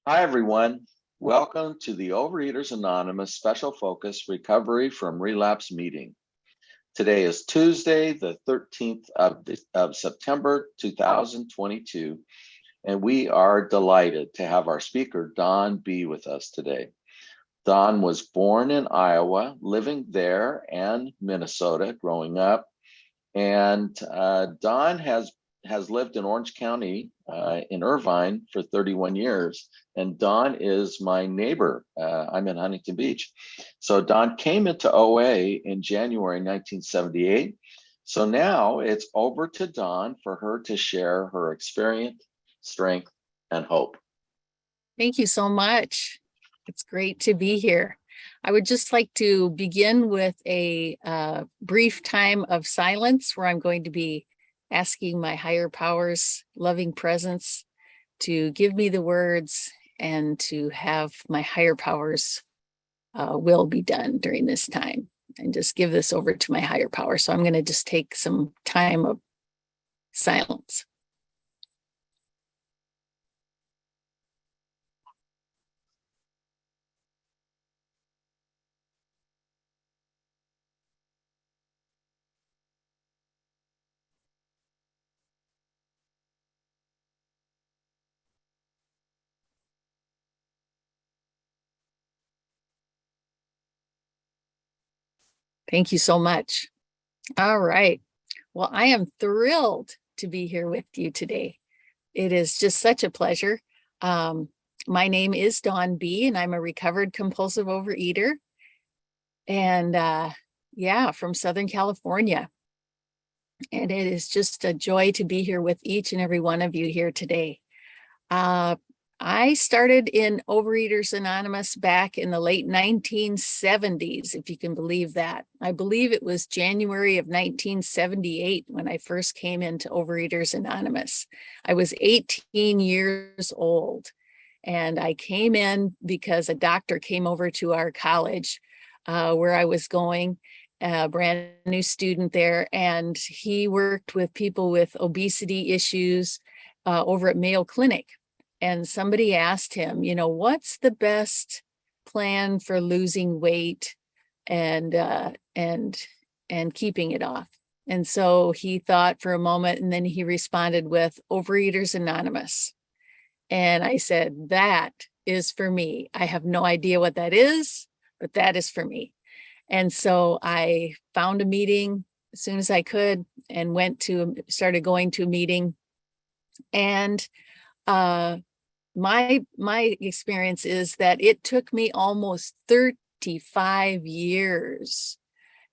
Hi, everyone. Welcome to the Overeaters Anonymous Special Focus Recovery from Relapse meeting. Today is Tuesday, the 13th of September, 2022, and we are delighted to have our speaker, Don B., with us today. Don was born in Iowa, living there and Minnesota growing up, and Don has lived in Orange County in Irvine for 31 years. And Don is my neighbor. I'm in Huntington Beach. So Don came into OA in January 1978. So now it's over to Don for her to share her experience, strength, and hope. Thank you so much. It's great to be here. I would just like to begin with a brief time of silence where I'm going to be asking my higher powers, loving presence, to give me the words and to have my higher powers will be done during this time, and just give this over to my higher power. So I'm going to just take some time of silence. Thank you so much. All right. Well, I am thrilled to be here with you today. It is just such a pleasure. My name is Dawn B., and I'm a recovered compulsive overeater. And from Southern California. And it is just a joy to be here with each and every one of you here today. I started in Overeaters Anonymous back in the late 1970s, if you can believe that. I believe it was January of 1978 when I first came into Overeaters Anonymous. I was 18 years old, and I came in because a doctor came over to our college where I was going, a brand new student there, and he worked with people with obesity issues over at Mayo Clinic. And somebody asked him, what's the best plan for losing weight and keeping it off? And so he thought for a moment, and then he responded with Overeaters Anonymous. And I said, that is for me. I have no idea what that is, but that is for me. And so I found a meeting as soon as I could and started going to a meeting. And my experience is that it took me almost 35 years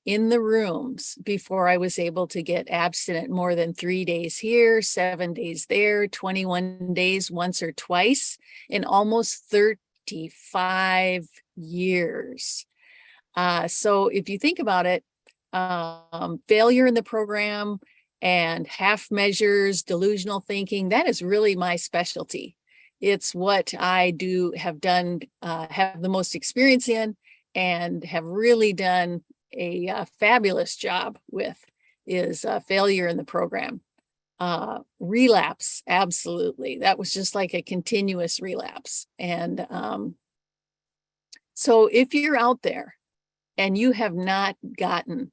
in the rooms before I was able to get abstinent more than 3 days here, 7 days there, 21 days once or twice, in almost 35 years. So if you think about it, failure in the program and half measures, delusional thinking, that is really my specialty. It's what I have the most experience in, and have really done a fabulous job with, is failure in the program. Relapse, absolutely. That was just like a continuous relapse. And so if you're out there and you have not gotten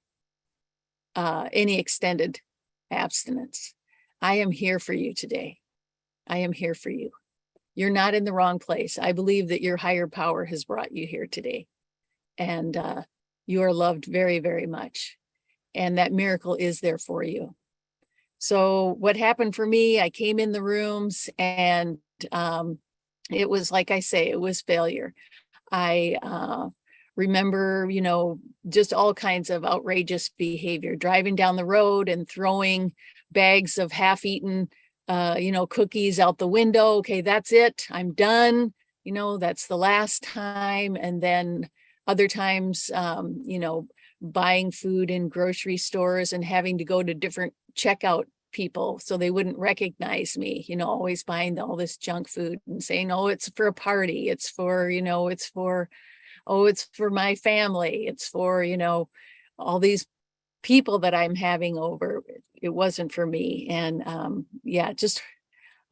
any extended abstinence, I am here for you today. I am here for you. You're not in the wrong place. I believe that your higher power has brought you here today. And you are loved very, very much. And that miracle is there for you. So what happened for me, I came in the rooms, and it was, like I say, it was failure. I remember, just all kinds of outrageous behavior, driving down the road and throwing bags of half-eaten, cookies out the window. Okay, that's it. I'm done. That's the last time. And then other times, buying food in grocery stores and having to go to different checkout people so they wouldn't recognize me, always buying all this junk food and saying, oh, it's for a party. It's for, it's for my family. It's for, all these people that I'm having over. It wasn't for me. And just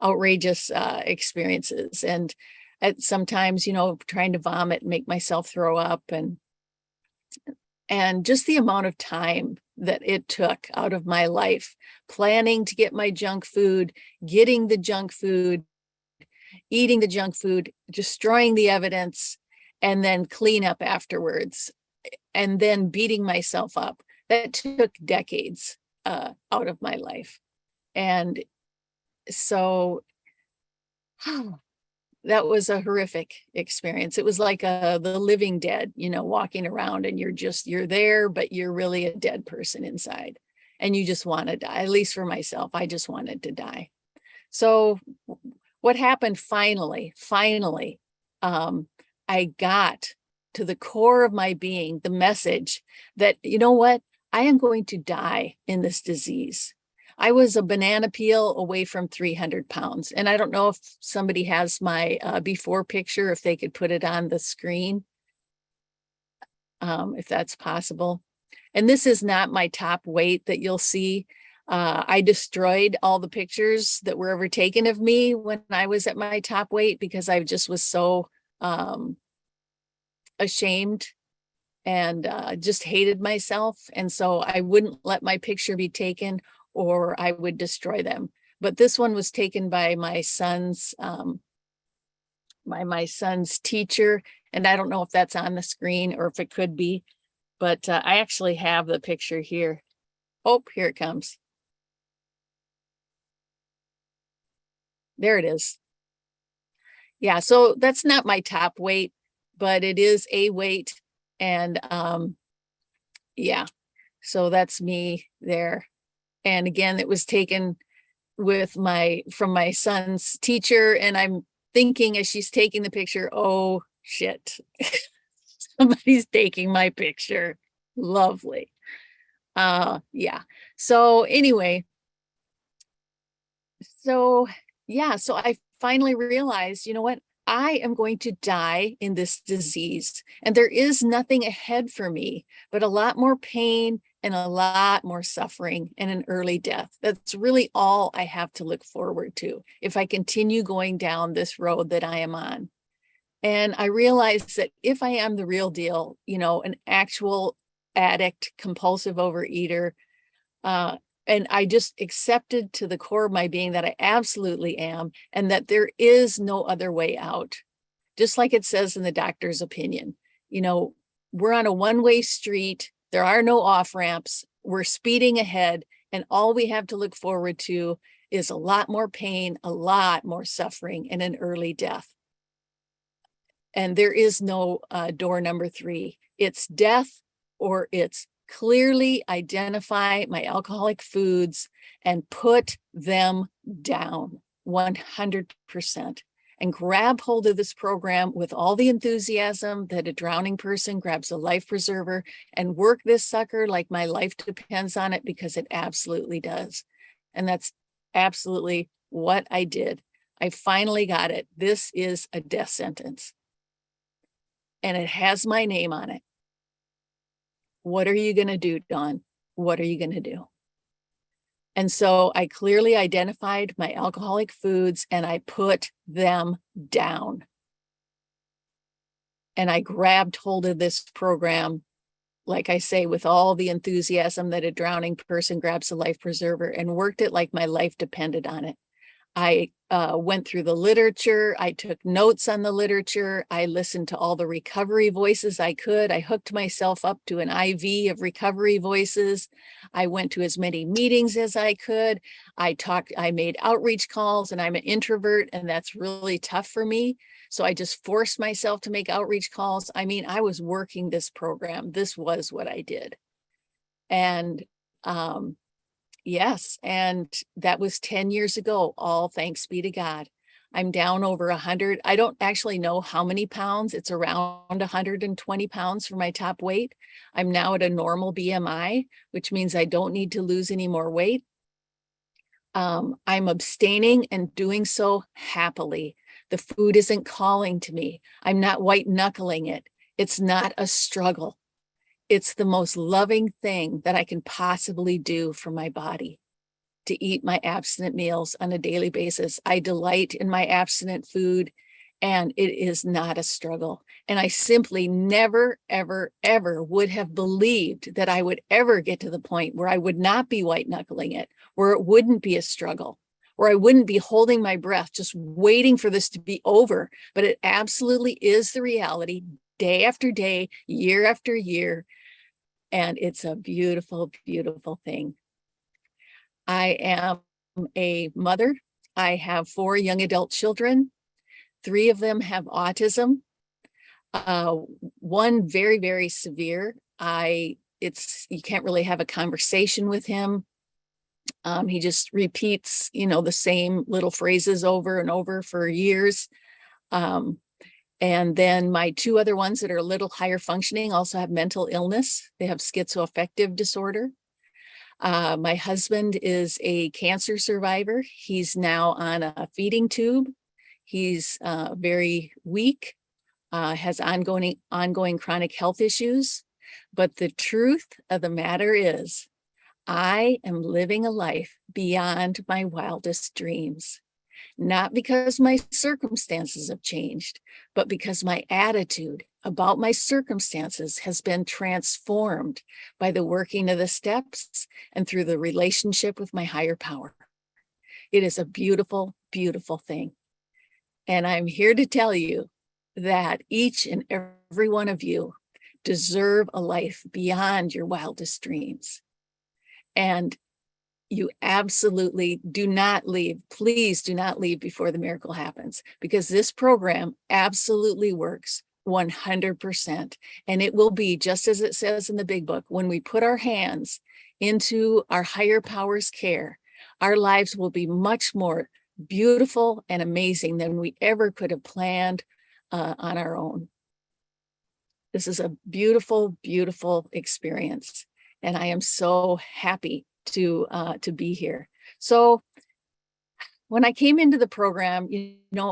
outrageous experiences. And at sometimes, trying to vomit and make myself throw up, and just the amount of time that it took out of my life, planning to get my junk food, getting the junk food, eating the junk food, destroying the evidence, and then clean up afterwards, and then beating myself up. That took decades out of my life. And so that was a horrific experience. It was like the living dead, walking around, and you're there, but you're really a dead person inside, and you just want to die. At least for myself, I just wanted to die. So what happened finally, I got to the core of my being, the message that, you know what, I am going to die in this disease. I was a banana peel away from 300 pounds. And I don't know if somebody has my before picture, if they could put it on the screen, if that's possible. And this is not my top weight that you'll see. I destroyed all the pictures that were ever taken of me when I was at my top weight, because I just was so ashamed and just hated myself. And so I wouldn't let my picture be taken, or I would destroy them. But this one was taken by my son's teacher. And I don't know if that's on the screen or if it could be, but I actually have the picture here. Oh, here it comes. There it is. Yeah, so that's not my top weight, but it is a weight. And yeah, so that's me there. And again, it was taken from my son's teacher. And I'm thinking as she's taking the picture, oh shit, somebody's taking my picture. Lovely. Yeah. So anyway, so I finally realized, you know what? I am going to die in this disease, and there is nothing ahead for me but a lot more pain and a lot more suffering and an early death. That's really all I have to look forward to if I continue going down this road that I am on. And I realized that if I am the real deal, an actual addict, compulsive overeater, and I just accepted to the core of my being that I absolutely am, and that there is no other way out. Just like it says in the doctor's opinion, we're on a one-way street. There are no off-ramps. We're speeding ahead. And all we have to look forward to is a lot more pain, a lot more suffering, and an early death. And there is no door number 3. It's death, or it's clearly identify my alcoholic foods and put them down 100%, and grab hold of this program with all the enthusiasm that a drowning person grabs a life preserver, and work this sucker like my life depends on it, because it absolutely does. And that's absolutely what I did. I finally got it. This is a death sentence, and it has my name on it. What are you going to do, Dawn? What are you going to do? And so I clearly identified my alcoholic foods, and I put them down. And I grabbed hold of this program, like I say, with all the enthusiasm that a drowning person grabs a life preserver, and worked it like my life depended on it. I went through the literature. I took notes on the literature. I listened to all the recovery voices I could. I hooked myself up to an IV of recovery voices. I went to as many meetings as I could. I made outreach calls, and I'm an introvert, and that's really tough for me. So I just forced myself to make outreach calls. I mean, I was working this program. This was what I did. And yes, and that was 10 years ago. All thanks be to God. I'm down over 100. I don't actually know how many pounds. It's around 120 pounds for my top weight. I'm now at a normal BMI, which means I don't need to lose any more weight. I'm abstaining, and doing so happily. The food isn't calling to me. I'm not white knuckling it. It's not a struggle. It's the most loving thing that I can possibly do for my body, to eat my abstinent meals on a daily basis. I delight in my abstinent food, And it is not a struggle. And I simply never, ever, ever would have believed that I would ever get to the point where I would not be white knuckling it, where it wouldn't be a struggle, where I wouldn't be holding my breath, just waiting for this to be over. But it absolutely is the reality, day after day, year after year. And it's a beautiful, beautiful thing. I am a mother. I have 4 young adult children. 3 of them have autism. One very, very severe. You can't really have a conversation with him. He just repeats, the same little phrases over and over for years. And then my 2 other ones that are a little higher functioning also have mental illness. They have schizoaffective disorder. My husband is a cancer survivor. He's now on a feeding tube. He's very weak, has ongoing chronic health issues. But the truth of the matter is, I am living a life beyond my wildest dreams. Not because my circumstances have changed, but because my attitude about my circumstances has been transformed by the working of the steps and through the relationship with my higher power. It is a beautiful, beautiful thing. And I'm here to tell you that each and every one of you deserve a life beyond your wildest dreams. And you absolutely do not leave. Please do not leave before the miracle happens, because this program absolutely works 100%. And it will be just as it says in the big book. When we put our hands into our higher powers' care, our lives will be much more beautiful and amazing than we ever could have planned on our own. This is a beautiful, beautiful experience. And I am so happy to be here. So when I came into the program,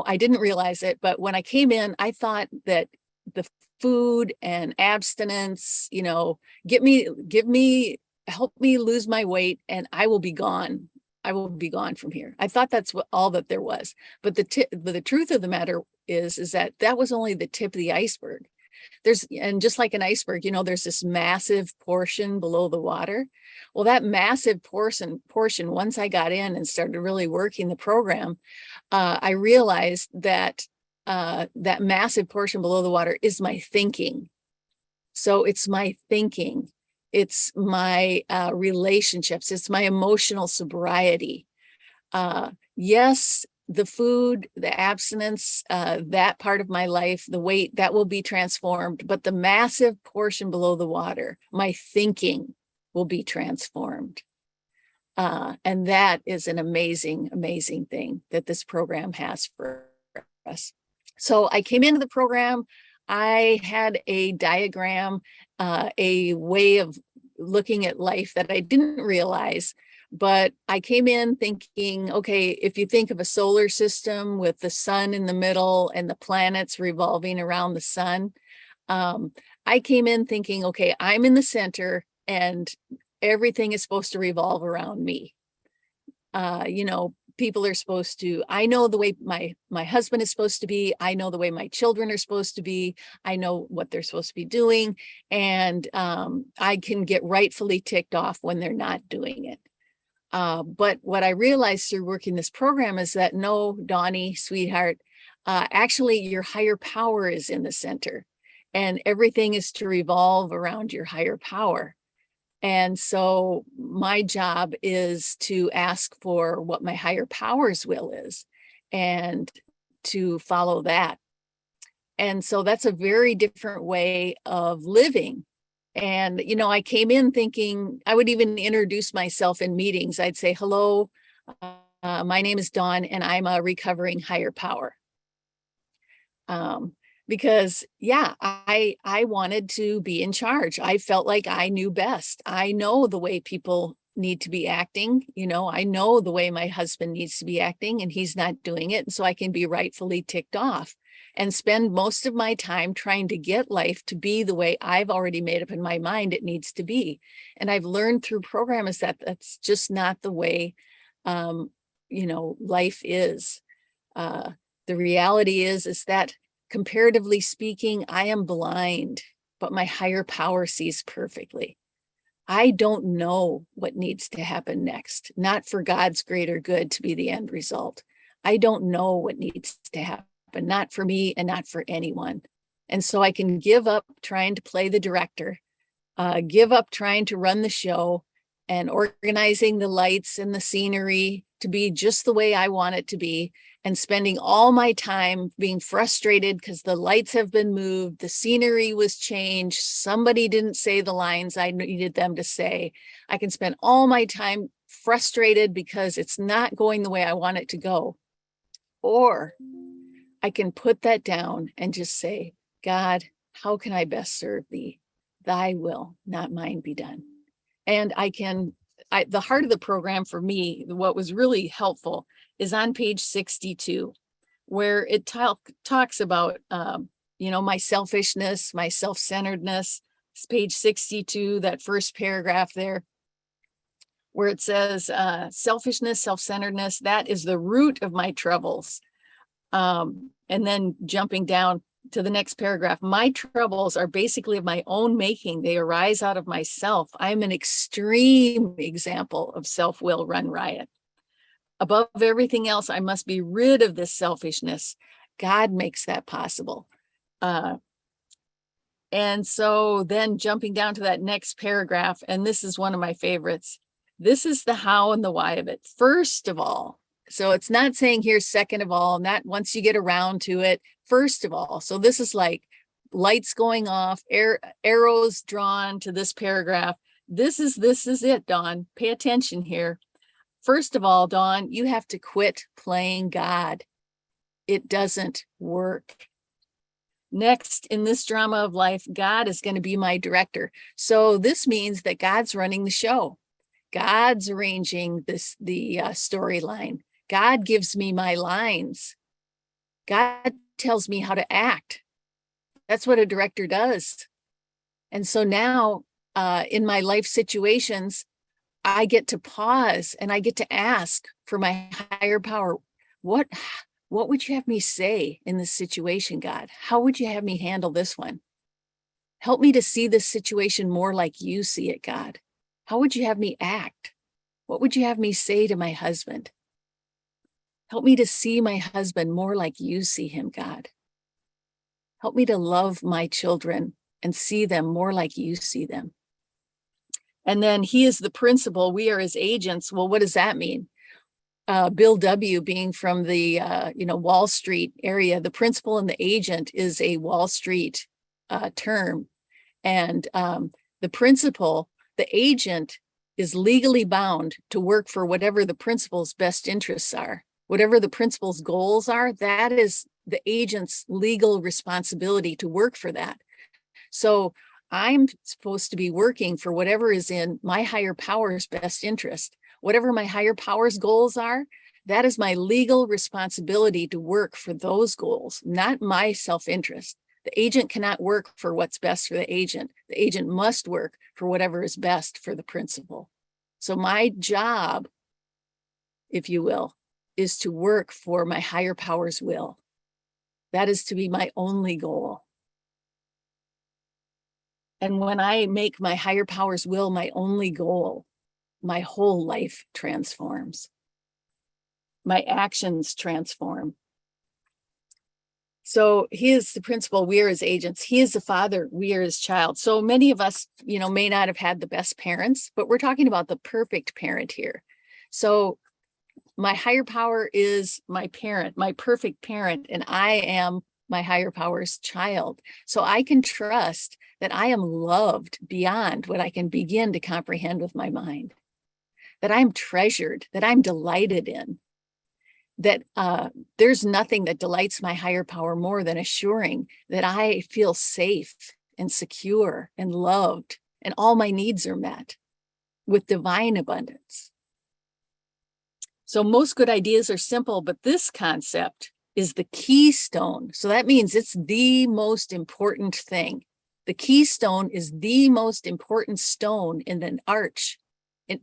I didn't realize it, but when I came in, I thought that the food and abstinence, help me lose my weight and I will be gone. I will be gone from here. I thought that's all that there was. But the truth of the matter is that was only the tip of the iceberg. And just like an iceberg, there's this massive portion below the water. Well, that massive portion, once I got in and started really working the program, I realized that that massive portion below the water is my thinking. So it's my thinking. It's my relationships. It's my emotional sobriety. Yes, the food, the abstinence, that part of my life, the weight, that will be transformed. But the massive portion below the water, my thinking, will be transformed. And that is an amazing, amazing thing that this program has for us. So I came into the program. I had a diagram, a way of looking at life that I didn't realize. But I came in thinking, okay, if you think of a solar system with the sun in the middle and the planets revolving around the sun, I came in thinking, okay, I'm in the center and everything is supposed to revolve around me. People are supposed to, I know the way my husband is supposed to be. I know the way my children are supposed to be. I know what they're supposed to be doing. And I can get rightfully ticked off when they're not doing it. But what I realized through working this program is that no, Donnie, sweetheart, actually your higher power is in the center and everything is to revolve around your higher power. And so my job is to ask for what my higher power's will is and to follow that. And so that's a very different way of living. And, I came in thinking I would even introduce myself in meetings. I'd say, hello, my name is Dawn, and I'm a recovering higher power. Because, I wanted to be in charge. I felt like I knew best. I know the way people need to be acting. I know the way my husband needs to be acting, and he's not doing it. And so I can be rightfully ticked off and spend most of my time trying to get life to be the way I've already made up in my mind it needs to be. And I've learned through programs that that's just not the way, life is. The reality is that comparatively speaking, I am blind, but my higher power sees perfectly. I don't know what needs to happen next, not for God's greater good to be the end result. I don't know what needs to happen, not for me and not for anyone. And so I can give up trying to play the director, give up trying to run the show and organizing the lights and the scenery to be just the way I want it to be, and spending all my time being frustrated because the lights have been moved, the scenery was changed, somebody didn't say the lines I needed them to say. I can spend all my time frustrated because it's not going the way I want it to go. Or I can put that down and just say, God, how can I best serve thee? Thy will, not mine, be done. And the heart of the program for me, what was really helpful is on page 62, where it talks about, my selfishness, my self-centeredness. It's page 62, that first paragraph there, where it says, selfishness, self-centeredness, that is the root of my troubles. And then jumping down to the next paragraph, my troubles are basically of my own making. They arise out of myself. I'm an extreme example of self-will run riot. Above everything else, I must be rid of this selfishness. God makes that possible. And so then jumping down to that next paragraph, and this is one of my favorites. This is the how and the why of it. First of all, so it's not saying here, second of all, not once you get around to it, first of all. So this is like lights going off, arrows drawn to this paragraph. This is it, Dawn. Pay attention here. First of all, Dawn, you have to quit playing God. It doesn't work. Next, in this drama of life, God is going to be my director. So this means that God's running the show. God's arranging the storyline. God gives me my lines. God tells me how to act. That's what a director does. And so now in my life situations, I get to pause and I get to ask for my higher power. What would you have me say in this situation, God? How would you have me handle this one? Help me to see this situation more like you see it, God. How would you have me act? What would you have me say to my husband? Help me to see my husband more like you see him, God. Help me to love my children and see them more like you see them. And then he is the principal, we are his agents. Well, what does that mean? Bill W. being from the Wall Street area, the principal and the agent is a Wall Street term. And the principal, the agent, is legally bound to work for whatever the principal's best interests are. Whatever the principal's goals are, that is the agent's legal responsibility to work for that. So I'm supposed to be working for whatever is in my higher power's best interest. Whatever my higher power's goals are, that is my legal responsibility to work for those goals, not my self-interest. The agent cannot work for what's best for the agent. The agent must work for whatever is best for the principal. So my job, if you will, is to work for my higher power's will. That is to be my only goal. And when I make my higher power's will my only goal, my whole life transforms. My actions transform. So he is the principal, we are his agents. He is the father, we are his child. So many of us, may not have had the best parents, but we're talking about the perfect parent here. So my higher power is my parent, my perfect parent, and I am my higher power's child. So I can trust that I am loved beyond what I can begin to comprehend with my mind, that I'm treasured, that I'm delighted in, that there's nothing that delights my higher power more than assuring that I feel safe and secure and loved, and all my needs are met with divine abundance. So most good ideas are simple, but this concept is the keystone. So that means it's the most important thing. The keystone is the most important stone in an arch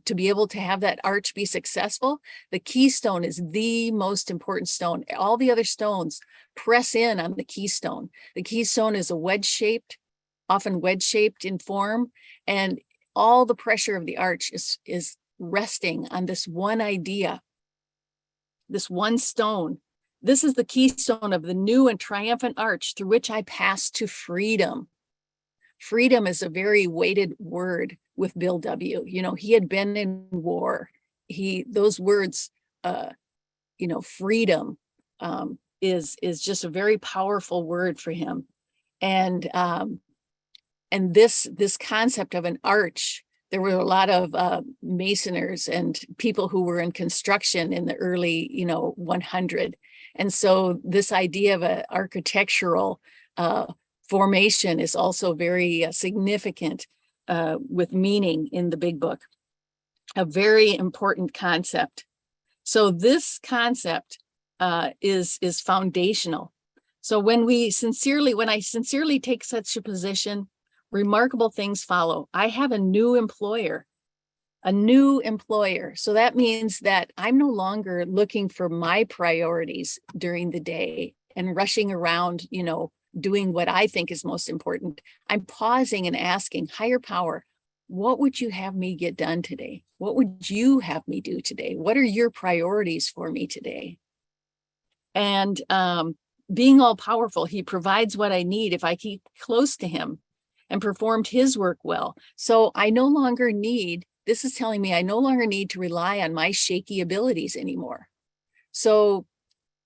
to be able to have that arch be successful, the keystone is the most important stone. All the other stones press in on the keystone. The keystone is often wedge-shaped in form, and all the pressure of the arch is resting on this one idea, this one stone. This is the keystone of the new and triumphant arch through which I pass to freedom. Freedom is a very weighted word with Bill W. He had been in war. Those words, freedom is just a very powerful word for him. And this concept of an arch, there were a lot of masoners and people who were in construction in the early 100. And so this idea of an architectural formation is also very significant with meaning in the big book. A very important concept. So this concept is foundational. So when I sincerely take such a position, remarkable things follow. I have a new employer. So that means that I'm no longer looking for my priorities during the day and rushing around, doing what I think is most important. I'm pausing and asking higher power, what would you have me get done today? What would you have me do today? What are your priorities for me today? And being all powerful, he provides what I need if I keep close to him and performed his work well. So this is telling me I no longer need to rely on my shaky abilities anymore. So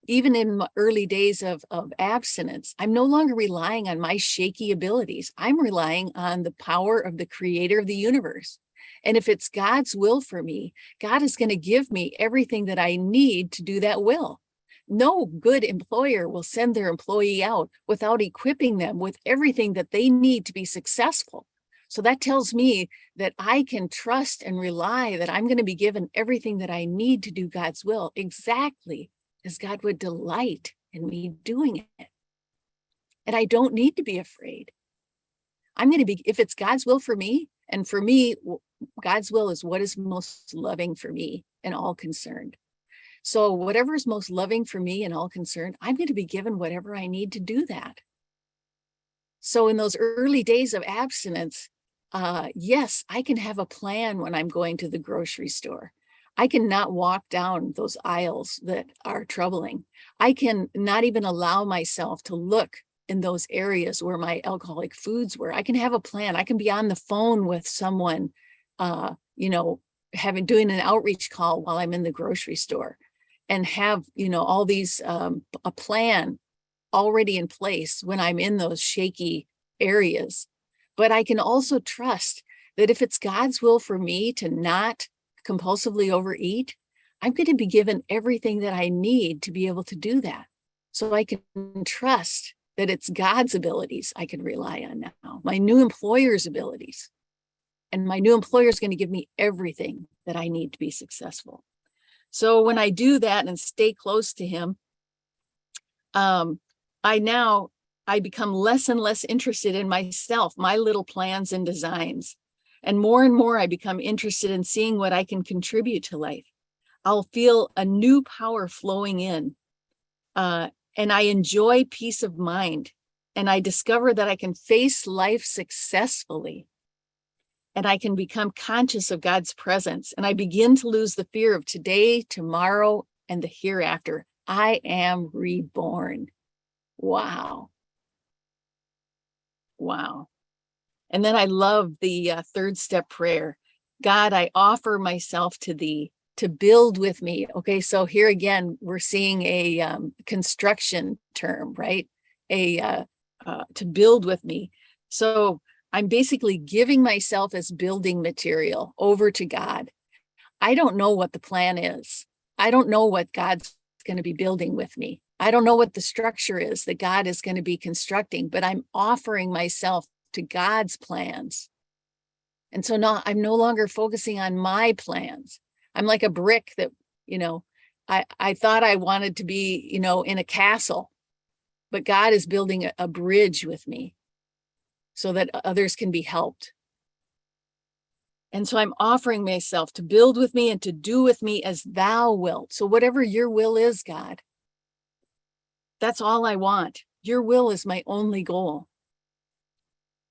even in my early days of abstinence, I'm no longer relying on my shaky abilities. I'm relying on the power of the creator of the universe. And if it's God's will for me, God is going to give me everything that I need to do that will. No good employer will send their employee out without equipping them with everything that they need to be successful. So that tells me that I can trust and rely that I'm going to be given everything that I need to do God's will, exactly as God would delight in me doing it. And I don't need to be afraid. If it's God's will for me, and for me, God's will is what is most loving for me and all concerned. So whatever is most loving for me and all concerned, I'm going to be given whatever I need to do that. So in those early days of abstinence, yes, I can have a plan when I'm going to the grocery store. I can not walk down those aisles that are troubling. I can not even allow myself to look in those areas where my alcoholic foods were. I can have a plan. I can be on the phone with someone, doing an outreach call while I'm in the grocery store, and have, all these, a plan already in place when I'm in those shaky areas. But I can also trust that if it's God's will for me to not compulsively overeat, I'm going to be given everything that I need to be able to do that. So I can trust that it's God's abilities I can rely on now, my new employer's abilities. And my new employer is going to give me everything that I need to be successful. So when I do that and stay close to him, I become less and less interested in myself, my little plans and designs. And more I become interested in seeing what I can contribute to life. I'll feel a new power flowing in. And I enjoy peace of mind. And I discover that I can face life successfully. And I can become conscious of God's presence. And I begin to lose the fear of today, tomorrow, and the hereafter. I am reborn. Wow. Wow. And then I love the third step prayer. God, I offer myself to thee to build with me. Okay, so here again, we're seeing a construction term, right? To build with me. So I'm basically giving myself as building material over to God. I don't know what the plan is. I don't know what God's going to be building with me. I don't know what the structure is that God is going to be constructing, but I'm offering myself to God's plans. And so now I'm no longer focusing on my plans. I'm like a brick that, I thought I wanted to be, in a castle, but God is building a bridge with me so that others can be helped. And so I'm offering myself to build with me and to do with me as thou wilt. So whatever your will is, God, that's all I want. Your will is my only goal.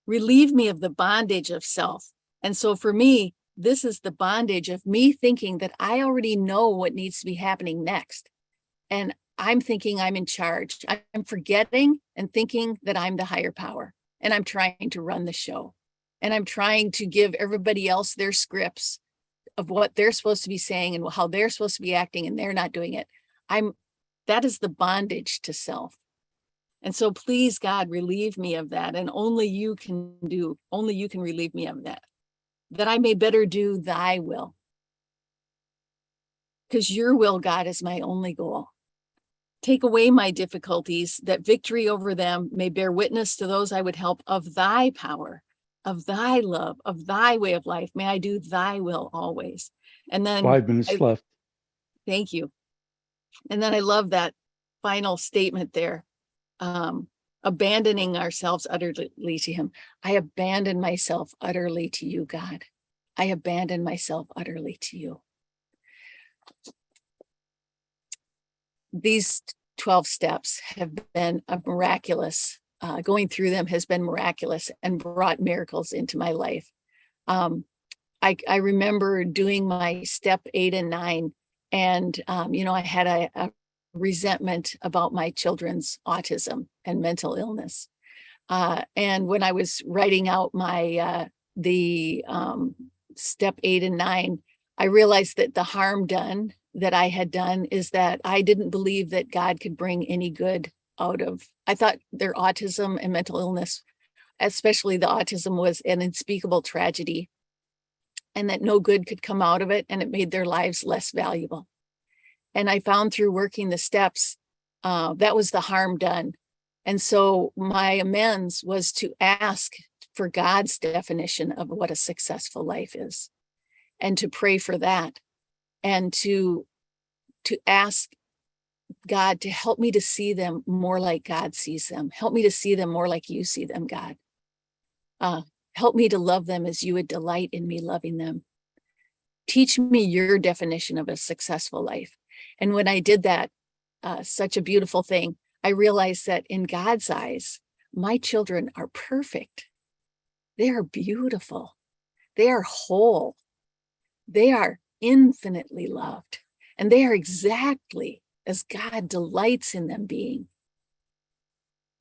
Relieve me of the bondage of self. And so for me, this is the bondage of me thinking that I already know what needs to be happening next. And I'm thinking I'm in charge. I'm forgetting and thinking that I'm the higher power. And I'm trying to run the show. And I'm trying to give everybody else their scripts of what they're supposed to be saying and how they're supposed to be acting, and they're not doing it. That is the bondage to self. And so please, God, relieve me of that. And only you can relieve me of that I may better do thy will. Because your will, God, is my only goal. Take away my difficulties, that victory over them may bear witness to those I would help of thy power, of thy love, of thy way of life. May I do thy will always. And then 5 minutes left. Thank you. And then I love that final statement there. Abandoning ourselves utterly to him. I abandon myself utterly to you, God. I abandon myself utterly to you. These 12 steps have been a miraculous, going through them has been miraculous and brought miracles into my life. I remember doing my step 8 and 9, and I had a resentment about my children's autism and mental illness. And when I was writing out my the step 8 and 9, I realized that the harm done that I had done is that I didn't believe that God could bring any good out of. I thought their autism and mental illness, especially the autism, was an unspeakable tragedy, and that no good could come out of it, and it made their lives less valuable. And I found through working the steps, that was the harm done. And so my amends was to ask for God's definition of what a successful life is, and to pray for that, and to ask God to help me to see them more like God sees them. Help me to see them more like you see them, God. Help me to love them as you would delight in me loving them. Teach me your definition of a successful life. And when I did that, such a beautiful thing, I realized that in God's eyes, my children are perfect. They are beautiful. They are whole. They are infinitely loved. And they are exactly as God delights in them being.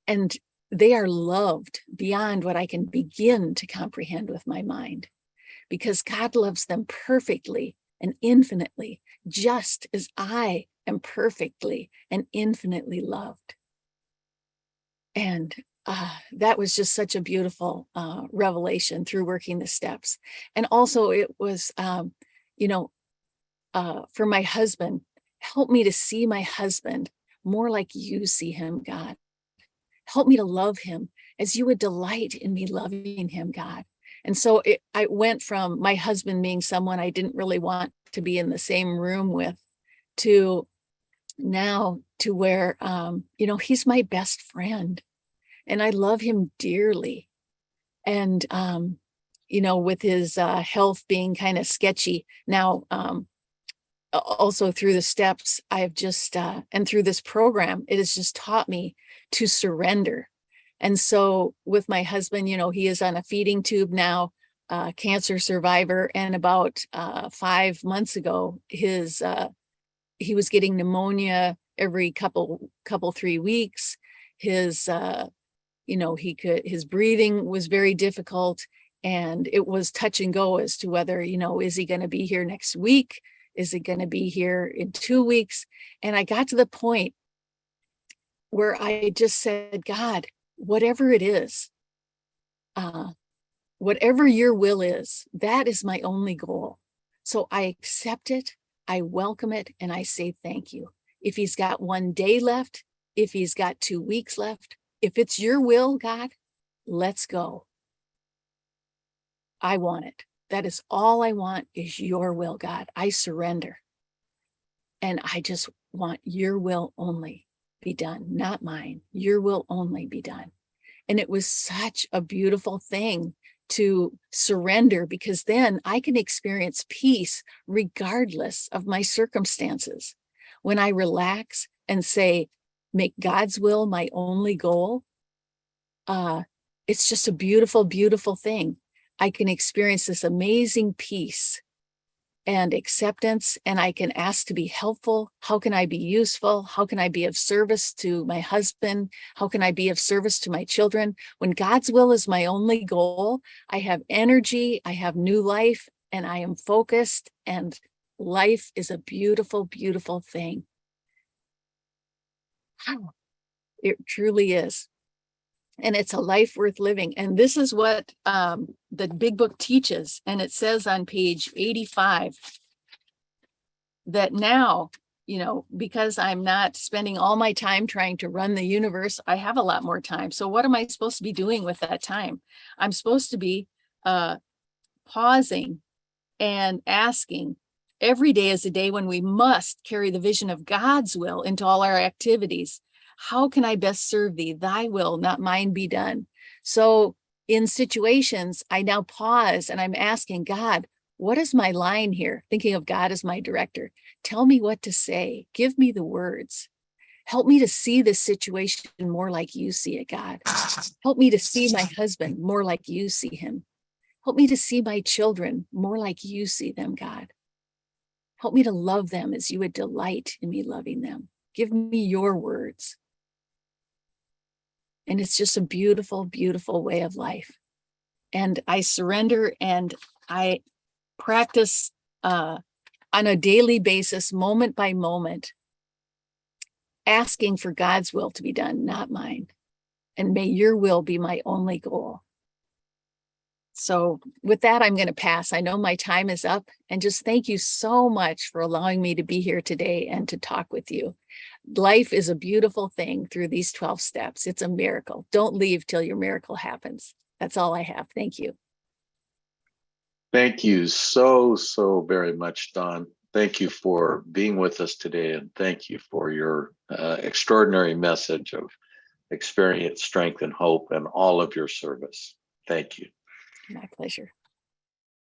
And they are loved beyond what I can begin to comprehend with my mind, because God loves them perfectly and infinitely, just as I am perfectly and infinitely loved. And that was just such a beautiful revelation through working the steps. And also it was, for my husband, help me to see my husband more like you see him, God. Help me to love him as you would delight in me loving him, God. And so I went from my husband being someone I didn't really want to be in the same room with, to now to where, he's my best friend and I love him dearly. And, with his health being kind of sketchy now, also through the steps, I've just, and through this program, it has just taught me to surrender. And so with my husband, he is on a feeding tube now, cancer survivor. And about 5 months ago, he was getting pneumonia every couple 3 weeks. His, his breathing was very difficult, and it was touch and go as to whether, is he going to be here next week? Is it going to be here in 2 weeks? And I got to the point where I just said, God, whatever it is, whatever your will is, that is my only goal. So I accept it, I welcome it, and I say thank you. If he's got 1 day left, if he's got 2 weeks left, if it's your will, God, let's go. I want it. That is all I want, is your will, God. I surrender. And I just want your will only be done, not mine. Your will only be done. And it was such a beautiful thing to surrender, because then I can experience peace regardless of my circumstances. When I relax and say, make God's will my only goal, it's just a beautiful, beautiful thing. I can experience this amazing peace and acceptance, and I can ask to be helpful. How can I be useful? How can I be of service to my husband? How can I be of service to my children? When God's will is my only goal, I have energy, I have new life, and I am focused, and life is a beautiful, beautiful thing. It truly is. And it's a life worth living. And this is what the big book teaches. And it says on page 85 that now, because I'm not spending all my time trying to run the universe, I have a lot more time. So what am I supposed to be doing with that time? I'm supposed to be pausing and asking. Every day is a day when we must carry the vision of God's will into all our activities. How can I best serve thee? Thy will, not mine, be done. So in situations, I now pause and I'm asking God, what is my line here? Thinking of God as my director. Tell me what to say. Give me the words. Help me to see this situation more like you see it, God. Help me to see my husband more like you see him. Help me to see my children more like you see them, God. Help me to love them as you would delight in me loving them. Give me your words. And it's just a beautiful, beautiful way of life. And I surrender and I practice on a daily basis, moment by moment, asking for God's will to be done, not mine. And may your will be my only goal. So with that, I'm going to pass. I know my time is up, and just thank you so much for allowing me to be here today and to talk with you. Life is a beautiful thing through these 12 steps. It's a miracle. Don't leave till your miracle happens. That's all I have. Thank you. Thank you so, so very much, Dawn. Thank you for being with us today, and thank you for your extraordinary message of experience, strength, and hope, and all of your service. Thank you. My pleasure.